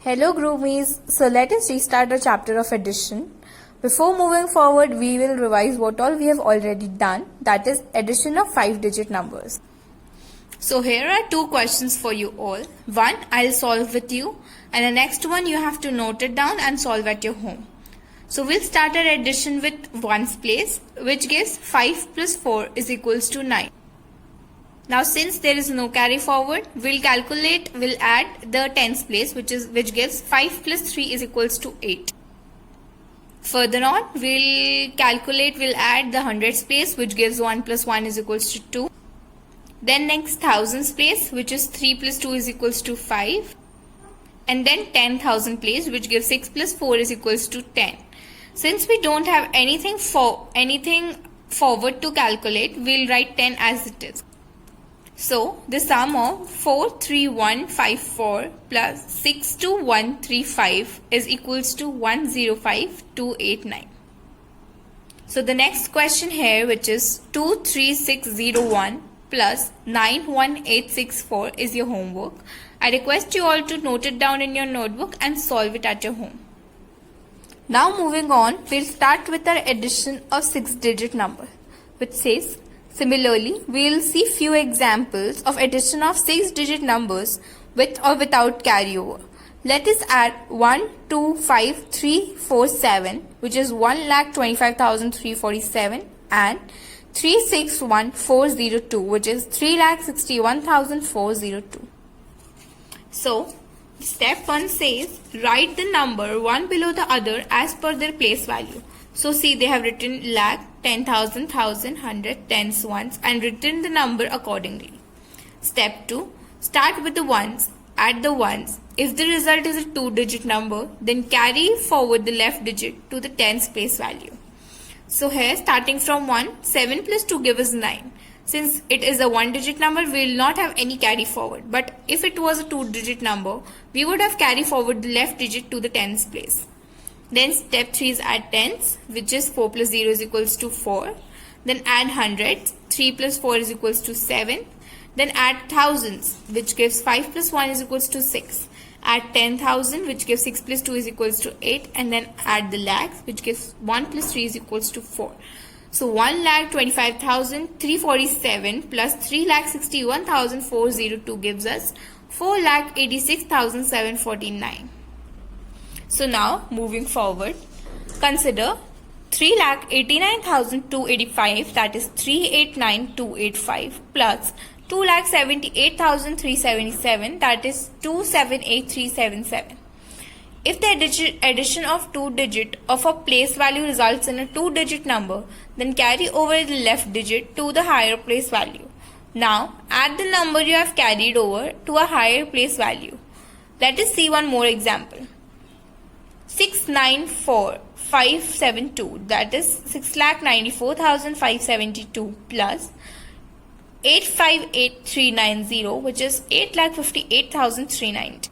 Hello Groomies, so let us restart the chapter of addition. Before moving forward, we will revise what all we have already done, that is addition of 5-digit numbers. So here are two questions for you all. One I'll solve with you and the next one you have to note it down and solve at your home. So we'll start our addition with ones place, which gives 5 plus 4 is equals to 9. Now since there is no carry forward, we'll add the tens place which gives 5 plus 3 is equals to 8. Further on, we'll add the hundreds place which gives 1 plus 1 is equals to 2. Then next thousands place which is 3 plus 2 is equals to 5. And then 10,000 place which gives 6 plus 4 is equals to 10. Since we don't have anything forward to calculate, we'll write 10 as it is. So, the sum of 43154 plus 62135 is equals to 105289. So, the next question here, which is 23601 plus 91864 is your homework. I request you all to note it down in your notebook and solve it at your home. Now moving on, we'll start with our addition of 6-digit number, which says, similarly, we will see few examples of addition of 6-digit numbers with or without carryover. Let us add 1, 2, 5, 3, 4, 7, which is 1,25,347 and 361,402, which is 3,61,402. So, step 1 says, write the number one below the other as per their place value. So see, they have written lakh, 10,000, 1,000, 100, tens, ones and written the number accordingly. Step 2. Start with the ones, add the ones. If the result is a 2-digit number, then carry forward the left digit to the tens place value. So here, starting from 1, 7 plus 2 gives us 9. Since it is a 1-digit number, we will not have any carry forward. But if it was a 2-digit number, we would have carry forward the left digit to the tens place. Then step 3 is add tens, which is 4 plus 0 is equals to 4. Then add hundreds, 3 plus 4 is equals to 7. Then add thousands, which gives 5 plus 1 is equals to 6. Add 10,000, which gives 6 plus 2 is equals to 8. And then add the lakhs, which gives 1 plus 3 is equals to 4. So 1,25,347 plus 3,61,402 gives us 4,86,749. So now, moving forward, consider 3,89,285, that is 389,285 plus 2,78,377, that is 278,377. If the addition of 2-digit of a place value results in a 2-digit number, then carry over the left digit to the higher place value. Now, add the number you have carried over to a higher place value. Let us see one more example. 694,572, that is 6,94,572 plus 858,390, which is 8,58,390.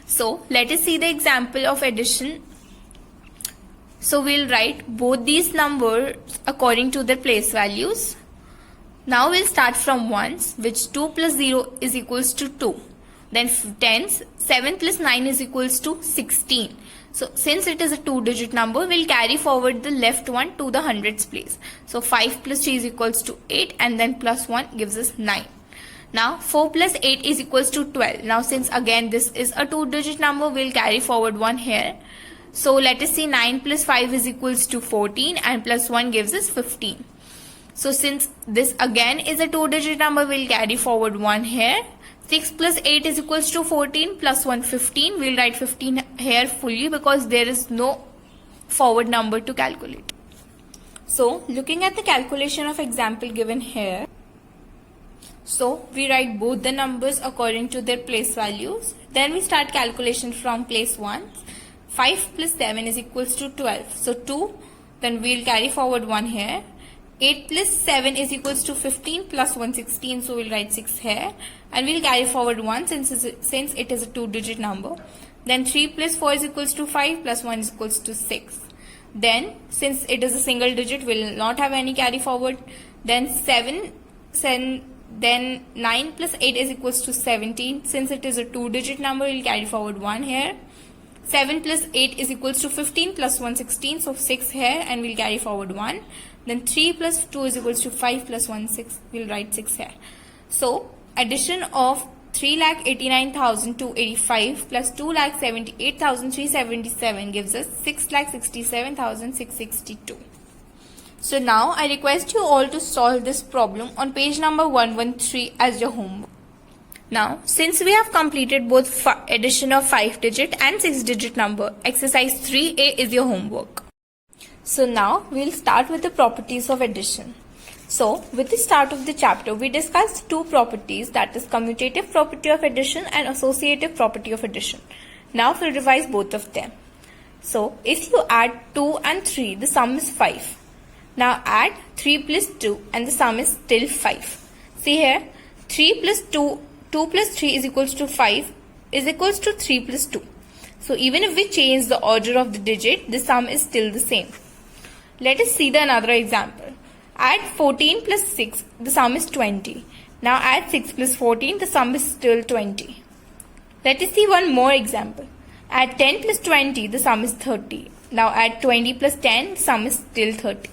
So, let us see the example of addition. So, we'll write both these numbers according to their place values. Now, we'll start from ones, which 2 plus 0 is equals to 2. Then tens, 7 plus 9 is equals to 16. So, since it is a 2-digit number, we'll carry forward the left one to the hundreds place. So, 5 plus 3 is equals to 8 and then plus 1 gives us 9. Now, 4 plus 8 is equals to 12. Now, since again this is a 2-digit number, we'll carry forward 1 here. So, let us see 9 plus 5 is equals to 14 and plus 1 gives us 15. So, since this again is a 2-digit number, we'll carry forward 1 here. 6 plus 8 is equals to 14 plus 1 15. We'll write 15 here fully because there is no forward number to calculate. So, looking at the calculation of example given here. So, we write both the numbers according to their place values. Then we start calculation from place 1. 5 plus 7 is equals to 12. So, 2. Then we'll carry forward 1 here. 8 plus 7 is equals to 15 plus 1 16. So, we'll write 6 here. And we'll carry forward 1 since it is a 2-digit number. Then 3 plus 4 is equals to 5 plus 1 is equals to 6. Then, since it is a single digit, we'll not have any carry forward. Then 7 Then 9 plus 8 is equals to 17. Since it is a 2-digit number, we'll carry forward 1 here. 7 plus 8 is equals to 15 plus 1 16, so 6 here, and we'll carry forward 1. Then 3 plus 2 is equals to 5 plus 1 6, we'll write 6 here. So addition of 3,89,285 plus 2,78,377 gives us 6,67,662. So now I request you all to solve this problem on page number 113 as your homework. Now, since we have completed both addition of 5-digit and 6-digit number, exercise 3A is your homework. So now we'll start with the properties of addition. So with the start of the chapter, we discussed two properties, that is commutative property of addition and associative property of addition. Now we'll revise both of them. So if you add 2 and 3, the sum is 5. Now add 3 plus 2 and the sum is still 5. See here, 3 plus 2 plus 3 is equals to 5 is equals to 3 plus 2. So even if we change the order of the digit, the sum is still the same. Let us see another example. Add 14 plus 6, the sum is 20. Now add 6 plus 14, the sum is still 20. Let us see one more example. Add 10 plus 20, the sum is 30. Now add 20 plus 10, the sum is still 30.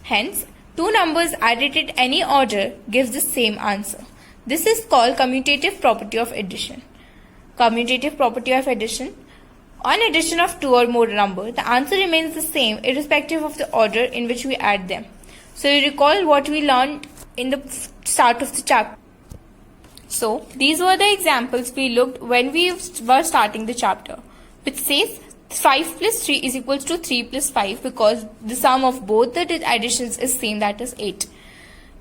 Hence, two numbers added in any order gives the same answer. This is called commutative property of addition. Commutative property of addition. On addition of two or more numbers, the answer remains the same irrespective of the order in which we add them. So you recall what we learned in the start of the chapter. So these were the examples we looked when we were starting the chapter, which says 5 plus 3 is equals to 3 plus 5 because the sum of both the additions is same, that is 8.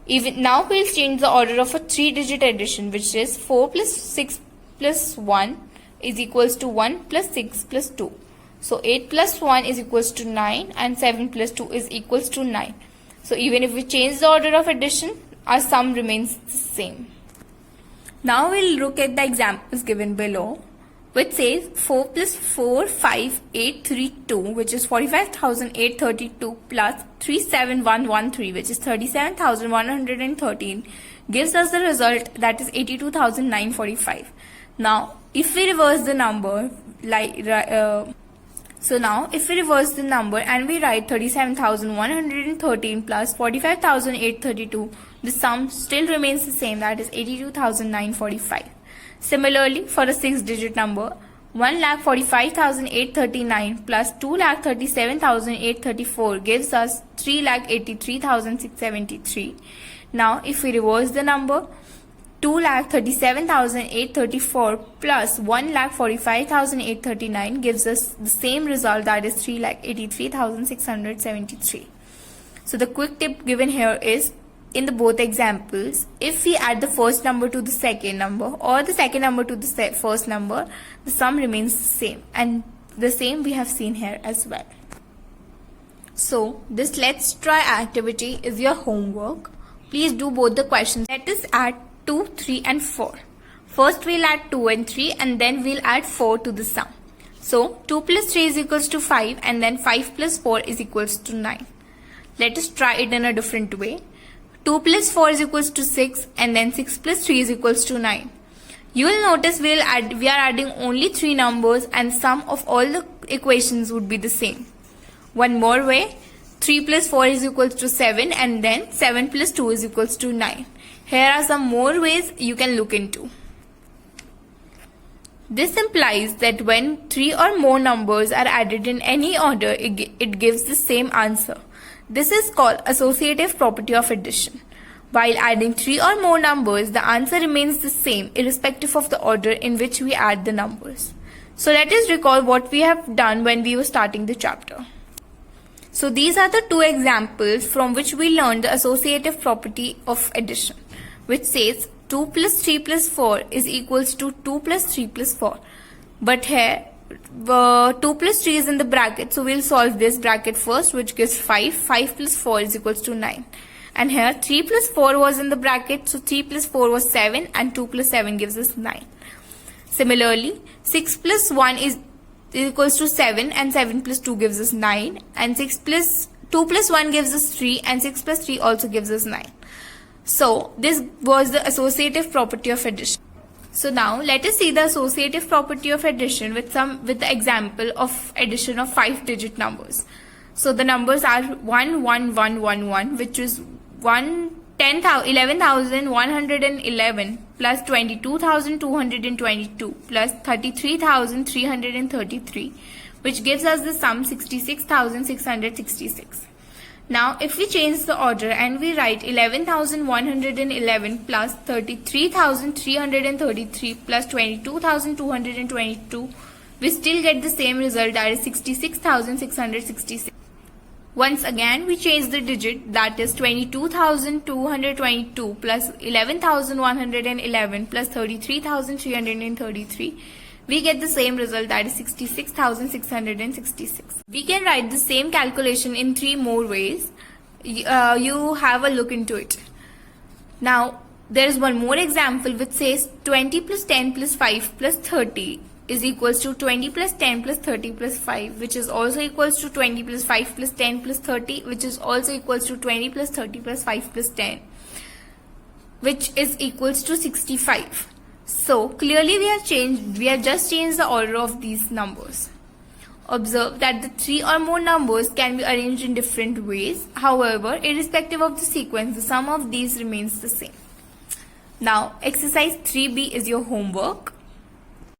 Even now we'll change the order of a 3-digit addition, which is 4 plus 6 plus 1 is equals to 1 plus 6 plus 2. So 8 plus 1 is equals to 9 and 7 plus 2 is equals to 9. So even if we change the order of addition, our sum remains the same. Now we'll look at the examples given below, which says 4 plus 4, 5, 8, 3, 2, which is 45,832 plus 37113, which is 37,113, gives us the result, that is 82,945. Now, if we reverse the number, and we write 37,113 plus 45,832, the sum still remains the same, that is 82,945. Similarly, for a 6-digit number, 1,45,839 plus 2,37,834 gives us 3,83,673. Now, if we reverse the number, 2,37,834 plus 1,45,839 gives us the same result, that is 3,83,673. So the quick tip given here is, in the both examples, if we add the first number to the second number or the second number to the first number, the sum remains the same, and the same we have seen here as well. So this let's try activity is your homework. Please do both the questions. Let us add 2, 3 and 4. First we'll add 2 and 3 and then we'll add 4 to the sum. So 2 plus 3 is equals to 5 and then 5 plus 4 is equals to 9. Let us try it in a different way. 2 plus 4 is equals to 6 and then 6 plus 3 is equals to 9. You will notice we are adding only 3 numbers and sum of all the equations would be the same. One more way, 3 plus 4 is equals to 7 and then 7 plus 2 is equals to 9. Here are some more ways you can look into. This implies that when 3 or more numbers are added in any order, it gives the same answer. This is called associative property of addition. While adding 3 or more numbers, the answer remains the same irrespective of the order in which we add the numbers. So let us recall what we have done when we were starting the chapter. So these are the two examples from which we learned the associative property of addition, which says 2 plus 3 plus 4 is equals to 2 plus 3 plus 4. But here 2 plus 3 is in the bracket, so we'll solve this bracket first, which gives 5. 5 plus 4 is equals to 9. And here 3 plus 4 was in the bracket, so 3 plus 4 was 7 and 2 plus 7 gives us 9. Similarly, 6 plus 1 is equals to 7 and 7 plus 2 gives us 9, and 2 plus 1 gives us 3 and 6 plus 3 also gives us 9. So this was the associative property of addition. So now let us see the associative property of addition with the example of addition of 5-digit numbers. So the numbers are 11111, which is 11,111 plus 22,222 plus 33,333, which gives us the sum 66,666. Now if we change the order and we write 11,111 plus 33,333 plus 22,222, we still get the same result, that is 66,666. Once again we change the digit, that is 22,222 plus 11,111 plus 33,333. We get the same result, that is 66,666. We can write the same calculation in 3 more ways. You have a look into it. Now there is one more example which says 20 plus 10 plus 5 plus 30 is equals to 20 plus 10 plus 30 plus 5, which is also equals to 20 plus 5 plus 10 plus 30, which is also equals to 20 plus 30 plus 5 plus 10, which is equals to 65. So clearly we have just changed the order of these numbers. Observe that the 3 or more numbers can be arranged in different ways. However, irrespective of the sequence, the sum of these remains the same. Now exercise 3B is your homework.